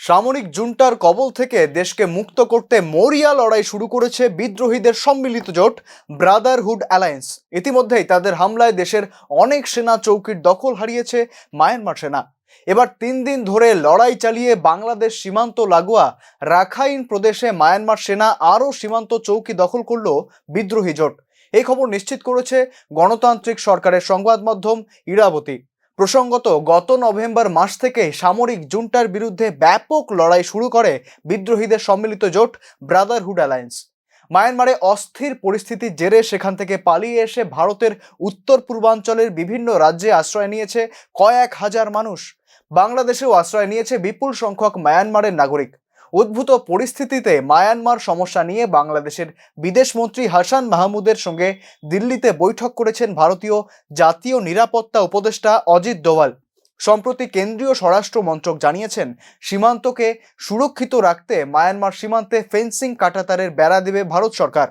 সামরিক জুন্টার কবল থেকে দেশকে মুক্ত করতে মরিয়া লড়াই শুরু করেছে বিদ্রোহীদের সম্মিলিত জোট ব্রাদারহুড অ্যালায়েন্স। ইতিমধ্যেই তাদের হামলায় দেশের অনেক সেনা চৌকির দখল হারিয়েছে মায়ানমার সেনা। এবার 3 দিন ধরে লড়াই চালিয়ে বাংলাদেশ সীমান্ত লাগোয়া রাখাইন প্রদেশে মায়ানমার সেনা আরও সীমান্ত চৌকি দখল করল বিদ্রোহী জোট। এই খবর নিশ্চিত করেছে গণতান্ত্রিক সরকারের সংবাদ মাধ্যম ইরাবতী। প্রসঙ্গত, গত নভেম্বর মাস থেকে সামরিক জুন্টার বিরুদ্ধে ব্যাপক লড়াই শুরু করে বিদ্রোহীদের সম্মিলিত জোট ব্রাদারহুড অ্যালায়েন্স। মায়ানমারে অস্থির পরিস্থিতির জেরে সেখান থেকে পালিয়ে এসে ভারতের উত্তর পূর্বাঞ্চলের বিভিন্ন রাজ্যে আশ্রয় নিয়েছে কয়েক হাজার মানুষ। বাংলাদেশেও আশ্রয় নিয়েছে বিপুল সংখ্যক মায়ানমারের নাগরিক। উদ্ভূত পরিস্থিতিতে মায়ানমার সমস্যা নিয়ে বাংলাদেশের বিদেশমন্ত্রী হাসান মাহমুদের সঙ্গে দিল্লিতে বৈঠক করেছেন ভারতীয় জাতীয় নিরাপত্তা উপদেষ্টা অজিত দোভাল। সম্প্রতি কেন্দ্রীয় স্বরাষ্ট্র মন্ত্রক জানিয়েছেন, সীমান্তকে সুরক্ষিত রাখতে মায়ানমার সীমান্তে ফেন্সিং কাঁটাতারের বেড়া দেবে ভারত সরকার।